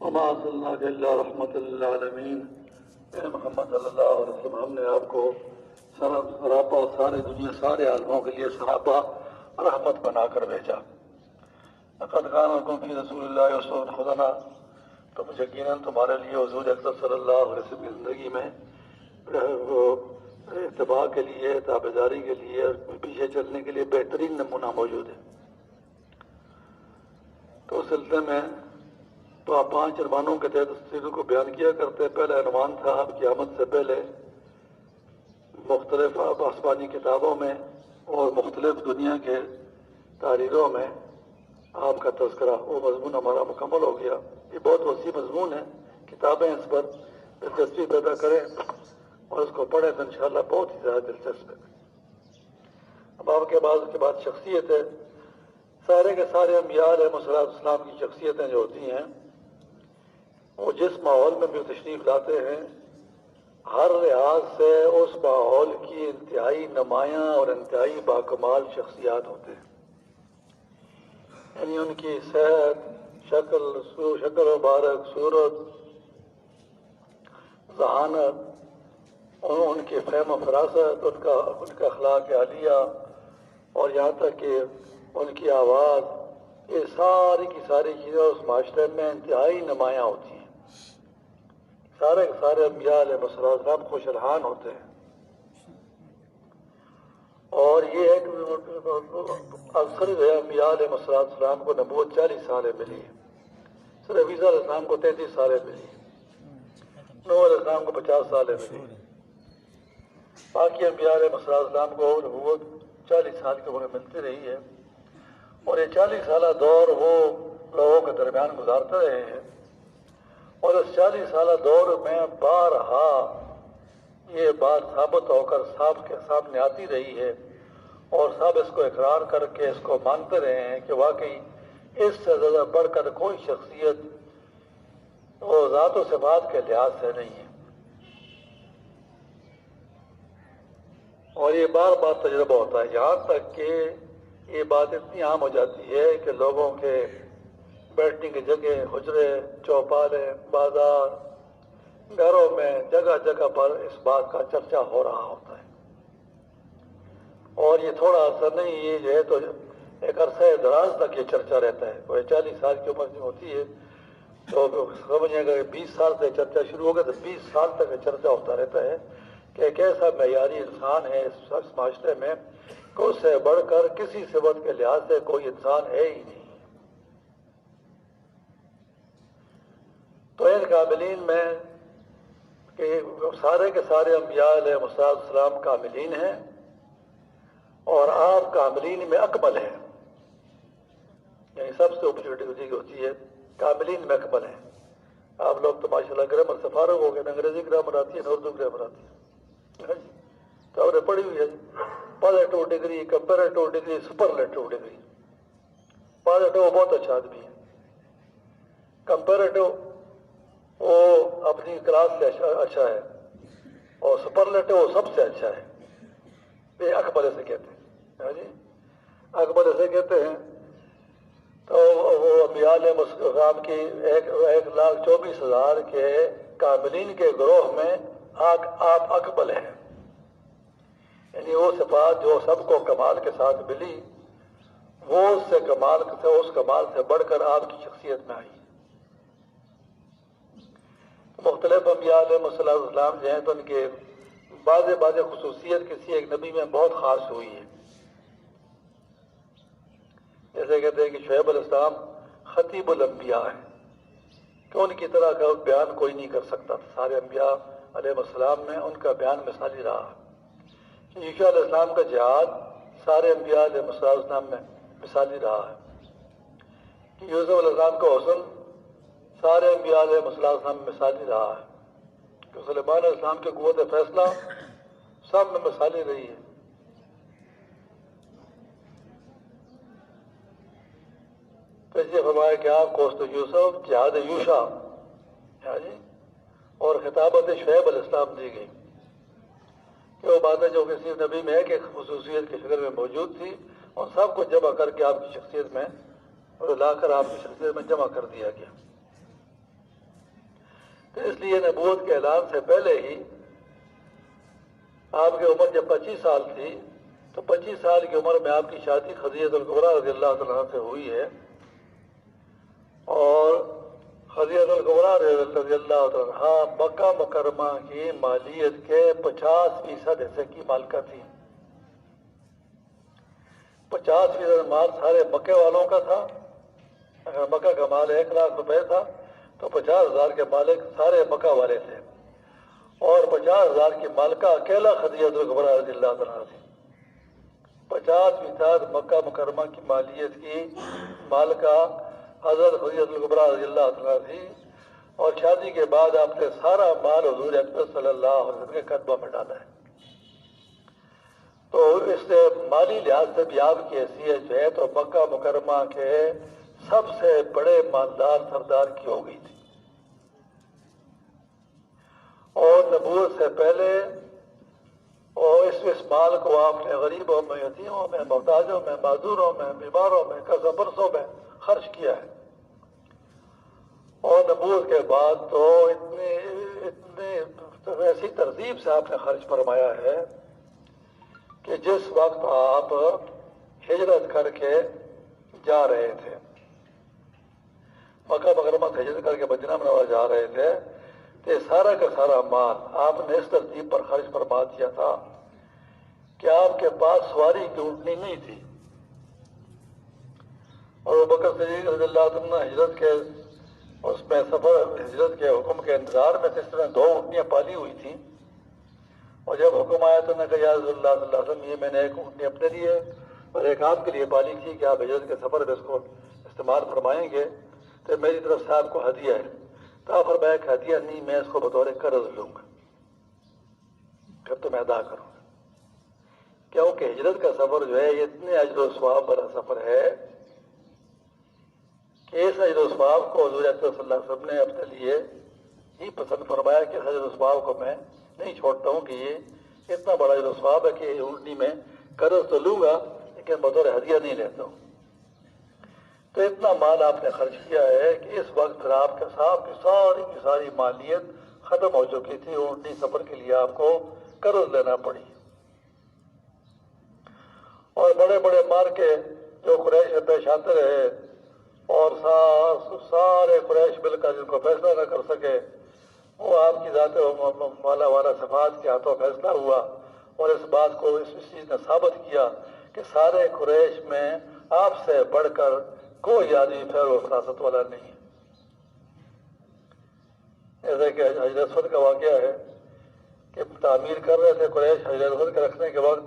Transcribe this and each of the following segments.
وما ارسلناک الا رحمۃ للعالمین، اے محمد صلی اللہ علیہ وسلم، ہم نے آپ کو سراپا سارے دنیا سارے عالموں کے لیے سراپا رحمت بنا کر بھیجا۔ لقد کان لکم فی رسول اللہ اسوۃ حسنہ، تو یقیناً تمہارے لیے حضور اکرم صلی اللہ علیہ وسلم کی زندگی میں اتباع کے لیے، تابعداری کے لیے اور پیچھے چلنے کے لیے بہترین نمونہ موجود ہے۔ تو اس سلسلے میں تو آپ 5 عنوانوں کے تحت اس چیزوں کو بیان کیا کرتے ہیں۔ پہلا عنوان تھا آپ کی آمد سے پہلے مختلف آسمانی کتابوں میں اور مختلف دنیا کے تحریروں میں آپ کا تذکرہ، وہ مضمون ہمارا مکمل ہو گیا۔ یہ بہت وسیع مضمون ہے، کتابیں اس پر دلچسپی پیدا کریں اور اس کو پڑھیں تو انشاءاللہ بہت ہی زیادہ دلچسپ ہے۔ اب آپ کے بعد شخصیت ہے، سارے کے سارے انبیاء علیہ السلام کی شخصیتیں جو ہوتی ہیں وہ جس ماحول میں بھی تشریف لاتے ہیں ہر لحاظ سے اس ماحول کی انتہائی نمایاں اور انتہائی باکمال شخصیات ہوتے ہیں۔ یعنی ان کی صحت، شکل مبارک، صورت، ذہانت، ان کی فہم و فراست، ان کا اخلاق عالیہ، اور یہاں تک کہ ان کی آواز، یہ ساری کی ساری چیزیں اس معاشرے میں انتہائی نمایاں ہوتی ہیں۔ سارے کے سارے انبیاء علیہ السلام خوش الحان ہوتے ہیں، اور یہ ہے کہ اکثر انبیاء علیہ السلام کو نبوت 40 سالیں ملی ہے۔ صرف عیسیٰ علیہ السلام کو 33 سالیں ملی، نوح علیہ السلام کو 50 سالیں ملی، باقی انبیاء علیہ السلام کو نبوت 40 سال کی عمر ملتی رہی ہے۔ اور یہ 40 سالہ دور وہ لوگوں کے درمیان گزارتے رہے ہیں، اور اس 40 سالہ دور میں بارہا یہ بات ثابت ہو کر سب کے سامنے آتی رہی ہے، اور سب اس کو اقرار کر کے اس کو مانتے رہے ہیں کہ واقعی اس سے زیادہ بڑھ کر کوئی شخصیت وہ ذات و صفات کے لحاظ سے نہیں ہے۔ اور یہ بار بار تجربہ ہوتا ہے، یہاں تک کہ یہ بات اتنی عام ہو جاتی ہے کہ لوگوں کے بیٹھنے کی جگہ، حجرے، چوپالے، بازار، گھروں میں جگہ جگہ پر اس بات کا چرچا ہو رہا ہوتا ہے۔ اور یہ تھوڑا اثر نہیں، یہ جو ہے تو ایک عرصہ دراز تک یہ چرچا رہتا ہے۔ کوئی 40 سال کی عمر جو ہوتی ہے تو سمجھیں گے 20 سال سے چرچا شروع ہوگا تو 20 سال تک یہ چرچا ہوتا رہتا ہے کہ ایک ایسا معیاری انسان ہے اس معاشرے میں کہ اس سے بڑھ کر کسی صفت کے لحاظ سے کوئی انسان ہے ہی نہیں۔ تو ان کاملین میں کہ سارے کے سارے انبیاء علیہ السلام کاملین ہیں، اور آپ کاملین میں اکمل ہیں، یعنی سب سے اپرچونٹی ہوتی ہے کاملین میں اکمل ہیں۔ آپ لوگ تو ماشاء اللہ گرامر سے فارغ ہو گئے، نہ انگریزی گرامر آتی ہے نہ اردو گرامر آتی ہے، تو آپ نے پڑھی ہوئی ہے positive degree, comparative degree, superlative degree. Positive وہ بہت اچھا آدمی ہے، کمپیریٹو وہ اپنی کلاس سے اچھا ہے، اور سپرلیٹو وہ سب سے اچھا ہے۔ یہ اکمل سے کہتے ہیں، جی اکمل سے کہتے ہیں۔ تو وہ انبیاء علیہ السلام کی 1,24,000 کے کاملین کے گروہ میں آپ اکمل ہیں، یعنی وہ صفات جو سب کو کمال کے ساتھ ملی وہ اس کمال سے بڑھ کر آپ کی شخصیت میں آئی۔ مختلف انبیاء علیہ السلام جو ہیں تو ان کے بعض خصوصیت کسی ایک نبی میں بہت خاص ہوئی ہے۔ جیسے کہتے ہیں کہ شعیب علیہ السلام خطیب الانبیاء ہیں، کہ ان کی طرح کا بیان کوئی نہیں کر سکتا تھا۔ سارے انبیاء علیہ السلام میں ان کا بیان مثالی رہا۔ یوشع علیہ السلام کا جہاد سارے انبیاء علیہ السلام میں مثالی رہا ہے۔ کہ یوسف علیہ السلام کا حسن سارے انبیاء علیہ السلام میں مثالی رہا ہے۔ کہ سلیمان علیہ السلام کی قوت فیصلہ سب میں مثالی رہی ہے۔ تو اس لیے فرمایا کہ آپ کوست یوسف جہاد یوشع، اور خطابت شعیب علیہ السلام دی گئی، کہ وہ باتیں جو کسی نبی میں ایک خصوصیت کی شکل میں موجود تھی، اور سب کو جمع کر کے آپ کی شخصیت میں اور لا کر آپ کی شخصیت میں جمع کر دیا گیا۔ تو اس لیے نبوت کے اعلان سے پہلے ہی آپ کی عمر جب 25 سال تھی تو 25 سال کی عمر میں آپ کی شادی خدیجہ الکبریٰ رضی اللہ تعالیٰ عنہا سے ہوئی ہے، اور خدیجہ الکبریٰ رضی اللہ تعالیٰ عنہا مکہ مکرمہ کی مالیت کے 50% حصے کی مالکہ تھی۔ 50% مال سارے مکے والوں کا تھا۔ اگر مکہ کا مال 1 لاکھ روپے تھا تو 50,000 کے مالک سارے مکہ والے تھے، اور 50,000 کی مالکہ اکیلا خدیجہ الکبریٰ رضی اللہ تعالیٰ تھی۔ 50% مکہ مکرمہ کی مالیت کی مالکہ حضرت خدیجہ الکبریٰ رضی اللہ تعالیٰ تھی، اور شادی کے بعد آپ نے سارا مال حضور اکرم صلی اللہ علیہ وسلم کے قدموں میں ڈالا ہے۔ تو اس سے مالی لحاظ سے بھی آپ کی حیثیت جو ہے تو مکہ مکرمہ کے سب سے بڑے مالدار سردار کی ہو گئی تھی، اور نبوت سے پہلے اور اس مال کو آپ نے غریبوں میں، یتیموں میں، محتاجوں میں، معذوروں میں، بیماروں میں، قرض برسوں میں خرچ کیا ہے۔ اور نبوت کے بعد تو اتنے ایسی ترتیب سے آپ نے خرچ فرمایا ہے کہ جس وقت آپ ہجرت کر کے جا رہے تھے، مکہ مکرمہ سے ہجرت کر کے مدینہ منورہ جا رہے تھے، تو سارا کا سارا مال آپ نے اس ترتیب پر خرچ فرما دیا تھا کہ آپ کے پاس سواری کی اونٹنی نہیں تھی، اور ابوبکر صدیق رضی اللہ عنہ ہجرت کے اس میں سفر ہجرت کے حکم کے انتظار میں اس طرح 2 اونٹنیاں پالی ہوئی تھیں، اور جب حکم آیا تو نے کہا یا رسول اللہ صلی اللہ علیہ وسلم، یہ میں نے ایک اونٹنی اپنے لیے اور ایک آپ کے لیے پالی تھی کہ آپ ہجرت کے سفر میں اس کو استعمال فرمائیں گے، تو میری طرف سے آپ کو ہدیہ ہے۔ تو آپ فرمایا کہ ہدیہ نہیں، میں اس کو بطور قرض لوں گا، پھر تو میں ادا کروں گا، کیونکہ ہجرت کا سفر جو ہے یہ اتنے اجر و ثواب بڑا سفر ہے کہ اس اجر و ثواب کو حضور اکرم صلی اللہ علیہ وسلم نے اپنے لیے ہی پسند فرمایا کہ اس اجر و ثواب کو میں نہیں چھوڑتا ہوں، کہ یہ اتنا بڑا اجر و ثواب ہے کہ اونٹنی میں قرض تو لوں گا لیکن بطور ہدیہ نہیں لیتا ہوں۔ تو اتنا مال آپ نے خرچ کیا ہے کہ اس وقت پھر آپ کے صاحب کی ساری مالیت ختم ہو چکی تھی، اونٹنی سفر کے لیے آپ کو قرض لینا پڑی، اور بڑے بڑے مار کے جو قریش میں پیش آتے رہے، اور سارے قریش مل کر جن کو فیصلہ نہ کر سکے، وہ آپ کی ذات والا والا صفات کے ہاتھوں فیصلہ ہوا، اور اس بات کو اس چیز نے ثابت کیا کہ سارے قریش میں آپ سے بڑھ کر کوئی آدمی خیر و فراست والا نہیں ہے۔ جیسے کہ حجر اسود کا واقعہ ہے کہ تعمیر کر رہے تھے قریش، حجر اسود کے رکھنے کے وقت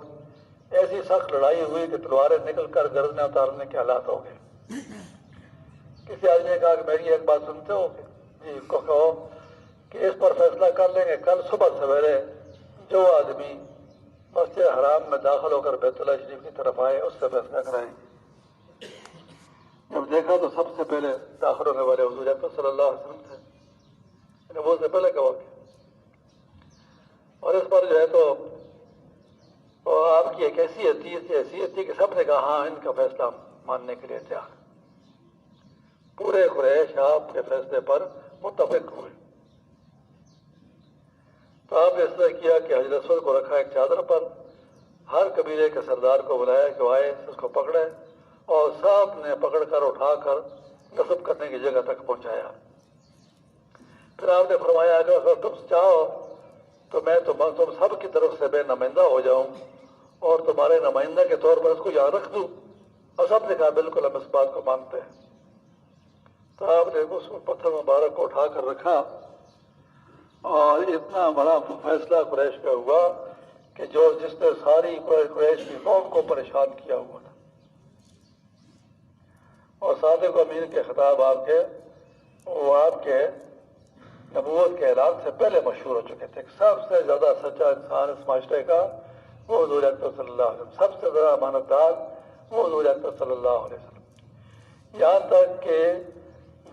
ایسی سخت لڑائی ہوئی کہ تلواریں نکل کر گردنیں اتارنے کے حالات ہو گئے۔ کسی آدمی نے کہا کہ میری ایک بات سنتے ہو؟ جی، کو کہو کہ اس پر فیصلہ کر لیں گے کل صبح سویرے جو آدمی مسجد حرام میں داخل ہو کر بیت اللہ شریف کی طرف آئے اس سے فیصلہ کرائیں گے۔ جب دیکھا تو سب سے پہلے داخل ہونے والے حضور اکرم صلی اللہ علیہ وسلم تھے، وہ سے پہلے کا واقعہ، اور اس پر جو ہے تو آپ کی ایک ایسی حیثیت تھی کہ سب نے کہا ہاں ان کا فیصلہ ماننے کے لیے تیار۔ پورے قریش آپ کے فیصلے پر متفق ہوئے۔ تو آپ نے اس طرح کیا کہ حجر اسود کو رکھا ایک چادر پر، ہر قبیلے کے سردار کو بلایا کہ وہ آئے اس کو پکڑے، اور سب نے پکڑ کر اٹھا کر نصب کرنے کی جگہ تک پہنچایا۔ پھر آپ نے فرمایا اگر تم چاہو تو میں تم سب کی طرف سے بے نمائندہ ہو جاؤں اور تمہارے نمائندہ کے طور پر اس کو یہاں رکھ دوں، اور سب نے کہا بالکل ہم اس بات کو مانتے ہیں۔ تو آپ نے اس پتھر مبارک کو اٹھا کر رکھا، اور اتنا بڑا فیصلہ قریش کا ہوا کہ جس نے ساری قریش کی قوم کو پریشان کیا ہوا تھا، اور صادق امین کے خطاب آپ کے نبوت کے اعلان سے پہلے مشہور ہو چکے تھے۔ سب سے زیادہ سچا انسان اس معاشرے کا وہ حضور اکرم صلی اللہ علیہ وسلم، سب سے زیادہ امانت دار وہ حضور اکرم صلی اللہ علیہ وسلم، یہاں تک کہ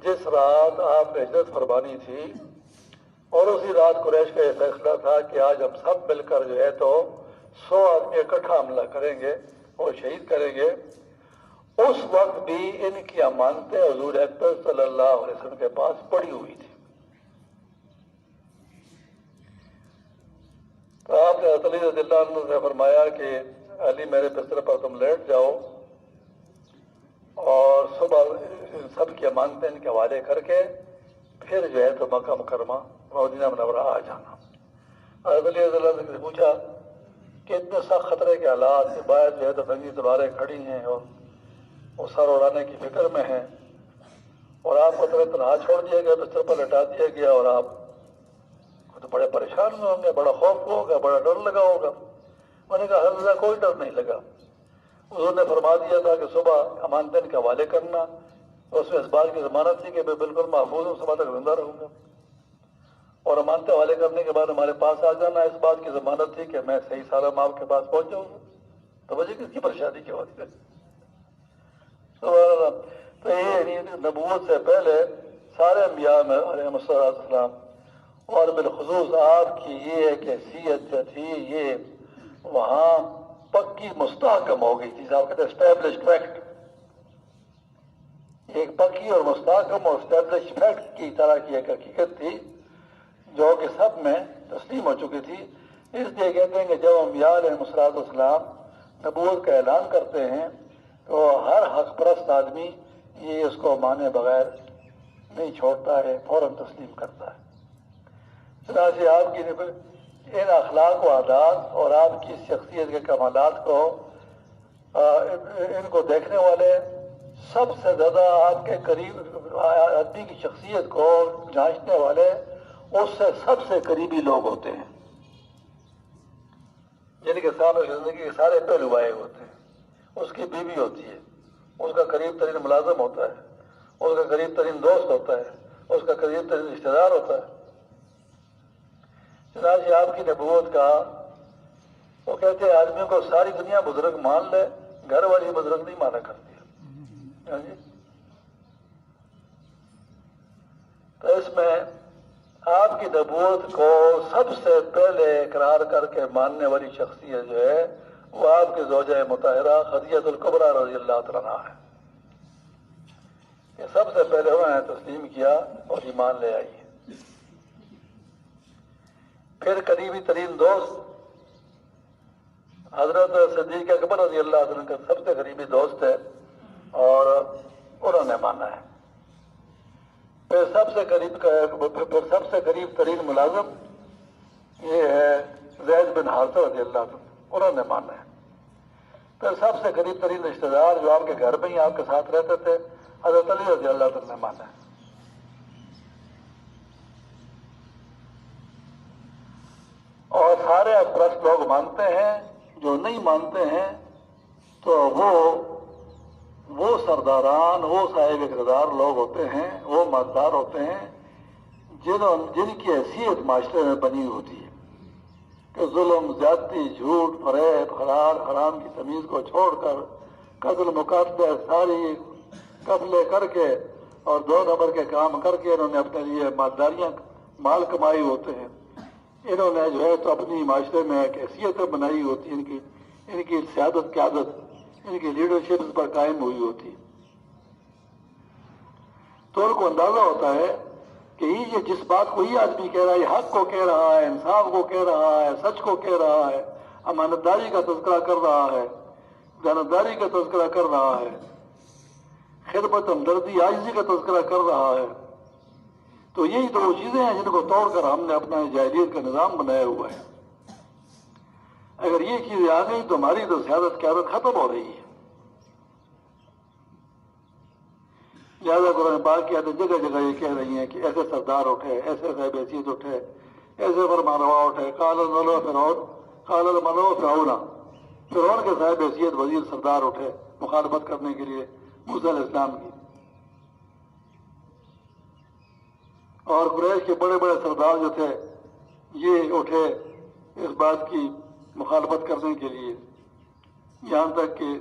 جس رات آپ نے ہجرت فرمانی تھی اور اسی رات قریش کا یہ فیصلہ تھا کہ آج ہم سب مل کر جو ہے تو 100 آدمی اکٹھا حملہ کریں گے اور شہید کریں گے، اس وقت بھی ان کی امانتیں حضور اکرم صلی اللہ علیہ وسلم کے پاس پڑی ہوئی تھی۔ تو آپ نے حضرت علی رضی اللہ عنہ سے فرمایا کہ علی میرے بستر پر تم لیٹ جاؤ اور صبح ان سب کی امانتیں ان کے حوالے کر کے پھر جو ہے تو مکہ مکرمہ مدینہ منورہ آ جانا۔ حضرت علی رضی اللہ عنہ سے پوچھا کہ اتنے سخت خطرے کے حالات کے بعد جو ہے تو ننگی تلواریں کھڑی ہیں اور وہ سر اڑانے کی فکر میں ہیں اور آپ کو طرح تنہا چھوڑ دیا گیا، بستر پر لٹا دیا گیا اور آپ تو بڑے پریشان میں ہوں گے، بڑا خوف ہوگا، بڑا ڈر لگا ہوگا۔ میں نے کہا حضرت کوئی ڈر نہیں لگا۔ حضور نے فرما دیا تھا کہ صبح امانتیں کے حوالے کرنا، اس میں اس بات کی ضمانت تھی کہ میں بالکل محفوظ ہوں، صبح تک زندہ رہوں گا، اور امانتیں حوالے کرنے کے بعد ہمارے پاس آ جانا، اس بات کی ضمانت تھی کہ میں صحیح سالم آپ کے پاس پہنچ جاؤں گا۔ تو مجھے کس کی پریشانی کی ہوتی ہے؟ تو یہ نبوت سے پہلے سارے انبیاء میں علیہ السلام اور بالخصوص آپ کی یہ ایک حیثیت جو تھی یہ وہاں پکی مستحکم ہو گئی تھی، آپ کہتے ہیں اسٹیبلش فیکٹ، ایک پکی اور مستحکم اور اسٹیبلش فیکٹ کی طرح کی ایک حقیقت تھی جو کہ سب میں تسلیم ہو چکی تھی۔ اس لیے کہتے ہیں کہ جب انبیاء علیہ السلام نبوت کا اعلان کرتے ہیں تو ہر حق پرست آدمی یہ اس کو مانے بغیر نہیں چھوڑتا ہے، فوراً تسلیم کرتا ہے۔ چنانچہ آپ کی ان اخلاق و عادات اور آپ کی شخصیت کے کمالات کو ان کو دیکھنے والے سب سے زیادہ آپ کے قریب آدمی کی شخصیت کو جانچنے والے اس سے سب سے قریبی لوگ ہوتے ہیں، جن کے سامنے زندگی کے سارے پہلو آئے ہوتے ہیں۔ اس کی بیوی ہوتی ہے، اس کا قریب ترین ملازم ہوتا ہے، اس کا قریب ترین دوست ہوتا ہے، اس کا قریب ترین رشتہ دار ہوتا ہے۔ چنانچہ آپ کی نبوت کا وہ کہتے ہیں آدمی کو ساری دنیا بزرگ مان لے، گھر والی بزرگ نہیں مانا کرتی ہے جی۔ تو اس میں آپ کی نبوت کو سب سے پہلے اقرار کر کے ماننے والی شخصیت جو ہے وہ آپ کی زوجہ مطہرہ خدیجہ الکبریٰ رضی اللہ تعالیٰ عنہا ہے، کہ سب سے پہلے انہوں نے تسلیم کیا اور ایمان لے آئی ہے۔ پھر قریبی ترین دوست حضرت صدیق اکبر رضی اللہ عنہ کا سب سے قریبی دوست ہے اور انہوں نے مانا ہے۔ پھر سب سے قریب ترین ملازم یہ ہے زید بن حارثہ رضی اللہ عنہ، انہوں نے مانا ہے۔ پھر سب سے قریب ترین رشتہ دار جو آپ کے گھر میں ہی آپ کے ساتھ رہتے تھے حضرت علی رضی اللہ عنہ نے مانا ہے۔ اور سارے پرست لوگ مانتے ہیں، جو نہیں مانتے ہیں تو وہ سرداران، وہ صاحب اقتدار لوگ ہوتے ہیں، وہ مالدار ہوتے ہیں جن کی حیثیت معاشرے میں بنی ہوتی ہے کہ ظلم، زیادتی، جھوٹ، فریب، حرام کی تمیز کو چھوڑ کر قتل مقاتلے ساری قتلے کر کے اور 2 نمبر کے کام کر کے انہوں نے اپنے لیے مالداریاں مال کمائی ہوتے ہیں۔ انہوں نے جو ہے تو اپنی معاشرے میں ایک حیثیت بنائی ہوتی ہے، ان کی سیادت قیادت ان کی لیڈرشپ پر قائم ہوئی ہوتی، تو ان کو اندازہ ہوتا ہے کہ یہ جس بات کو یہ آدمی کہہ رہا ہے، یہ حق کو کہہ رہا ہے، انصاف کو کہہ رہا ہے، سچ کو کہہ رہا ہے، امانتداری کا تذکرہ کر رہا ہے، دیانتداری کا تذکرہ کر رہا ہے، خدمت، ہمدردی، عاجزی کا تذکرہ کر رہا ہے۔ تو یہی تو وہ چیزیں ہیں جن کو توڑ کر ہم نے اپنا جاہلیت کا نظام بنایا ہوا ہے۔ اگر یہ چیزیں آ گئی تو ہماری تو سیادت قیادت ختم ہو رہی ہے۔ لہٰذا قرآن پاک کی آیتیں جگہ جگہ یہ کہہ رہی ہیں کہ ایسے سردار اٹھے، ایسے صاحب حیثیت اٹھے، ایسے فرمانروا اٹھے، قال الملأ فرعون، فرعون کے صاحب حیثیت وزیر سردار اٹھے مخالفت کرنے کے لیے موسیٰ علیہ السلام کی، اور قریش کے بڑے بڑے سردار جو تھے یہ اٹھے اس بات کی مخالفت کرنے کے لیے، یہاں تک کہ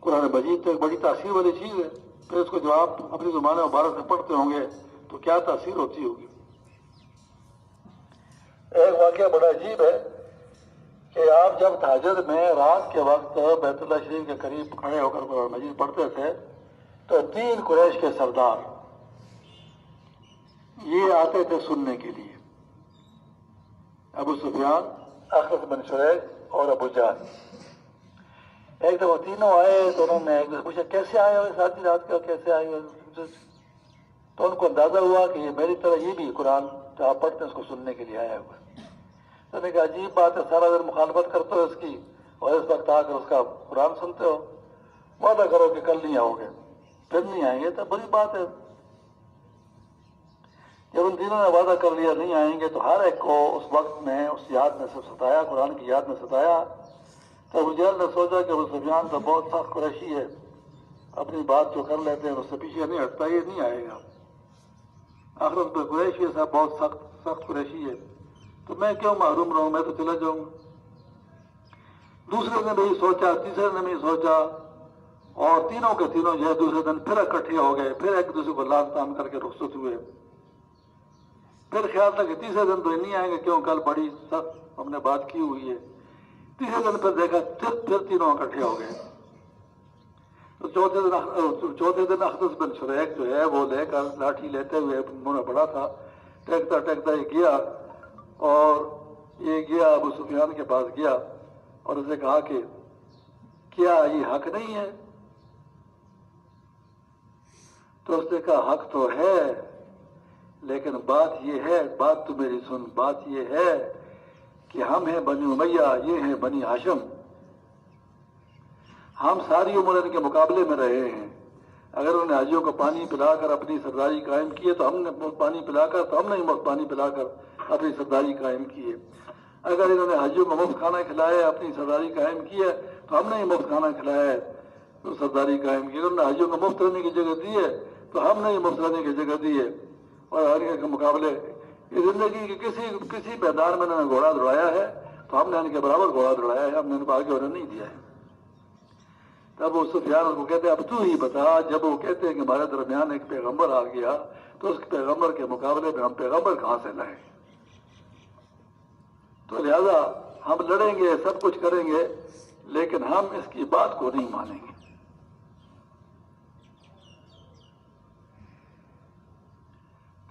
قرآن مجید تو ایک بڑی تاثیر والی چیز ہے، پھر اس کو جو آپ اپنی زبان مبارک سے پڑھتے ہوں گے تو کیا تاثیر ہوتی ہوگی۔ ایک واقعہ بڑا عجیب ہے کہ آپ جب تہجد میں رات کے وقت بیت اللہ شریف کے قریب کھڑے ہو کر قرآن مجید پڑھتے تھے تو 3 قریش کے سردار یہ آتے تھے سننے کے لیے، ابو سفیان، اخرس بن شریح اور ابو جہل۔ ایک دفعہ تینوں آئے تو انہوں نے ایک دوسرے پوچھا کیسے آئے ہوئے ساتھی رات کا، کیسے آئے ہوئے؟ تو ان کو اندازہ ہوا کہ یہ میری طرح یہ بھی قرآن جو آپ پڑھتے ہیں اس کو سننے کے لیے آیا ہوا ہے۔ تو نے کہا عجیب بات ہے، سارا دن مخالفت کرتے ہو اس کی اور اس وقت آ کر اس کا قرآن سنتے ہو، وعدہ کرو کہ کل نہیں آؤ گے، پھر نہیں آئیں گے تو بری بات ہے۔ جب ان تینوں نے وعدہ کر لیا نہیں آئیں گے تو ہر ایک کو اس وقت میں اس یاد میں سب ستایا، قرآن کی یاد میں ستایا۔ تو ابو جہل نے سوچا کہ ابو سفیان تو بہت سخت قریشی ہے، اپنی بات جو کر لیتے ہیں اس سے پیچھے نہیں ہٹتا، یہ نہیں آئے گا۔ آخرت میں قریشی ہے صاحب، بہت سخت قریشی ہے، تو میں کیوں محروم رہوں، میں تو چلا جاؤں گا۔ دوسرے نے بھی سوچا، تیسرے نے بھی سوچا، اور تینوں کے تینوں جو ہے دوسرے دن پھر اکٹھے ہو گئے، پھر ایک دوسرے کو لان تان کر کے رخصت ہوئے۔ پھر خیال تھا کہ تیسرے دن تو نہیں آئیں گے، کیوں کل بڑی سخت ہم نے بات کی ہوئی ہے۔ تیسرے دن پھر دیکھا پھر تینوں اکٹھے ہو گئے۔ تو چوتھے دن اخنس بن شریح جو ہے وہ لے کر لاٹھی لیتے ہوئے، منہ میں بڑا تھا، ٹیکتا ٹیکتا یہ گیا، اور یہ گیا ابو سفیان کے پاس گیا اور اسے کہا کہ کیا یہ حق نہیں ہے؟ تو اس نے کہا حق تو ہے، لیکن بات یہ ہے، بات تو میری سن، بات یہ ہے کہ ہم ہیں بنی امیہ، یہ ہیں بنی ہاشم، ہم ساری عمر ان کے مقابلے میں رہے ہیں۔ اگر انہوں نے حاجیوں کو پانی پلا کر اپنی سرداری قائم کی ہے تو ہم نے پانی پلا کر، تو ہم نے مفت پانی پلا کر اپنی سرداری قائم کی ہے۔ اگر انہوں نے حاجیوں کو مفت کھانا کھلایا، اپنی سرداری قائم کی ہے تو ہم نے ہی مفت کھانا کھلایا ہے تو سرداری قائم کی۔ اگر انہوں نے حاجیوں کو مفت رہنے کی جگہ دی ہے تو ہم نے ہی مفت رہنے کی جگہ دی ہے۔ اور ہر ایک کے مقابلے یہ زندگی کے کسی میدان میں انہوں نے گھوڑا دوڑایا ہے تو ہم نے ان کے برابر گھوڑا دوڑایا ہے، ہم نے ان کو آگے ہونے نہیں دیا ہے۔ تب وہ سفیان کو کہتے ہیں اب تو ہی بتا، جب وہ کہتے ہیں کہ ہمارے درمیان ایک پیغمبر آ گیا تو اس پیغمبر کے مقابلے میں ہم پیغمبر کہاں سے لائیں؟ تو لہذا ہم لڑیں گے، سب کچھ کریں گے، لیکن ہم اس کی بات کو نہیں مانیں گے۔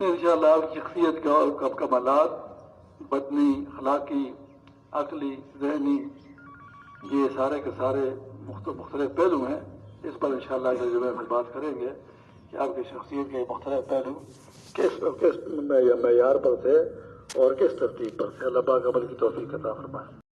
تو انشاءاللہ آپ کی شخصیت کے اور کمالات، بدنی، اخلاقی، عقلی، ذہنی، یہ سارے کے سارے مختلف پہلو ہیں۔ اس پر انشاءاللہ اگلے جمعے میں بات کریں گے کہ آپ کی شخصیت کے مختلف پہلو کس معیار پر تھے اور کس ترتیب پر تھے۔ اللہ پاک عمل کی توفیق عطا فرمائے۔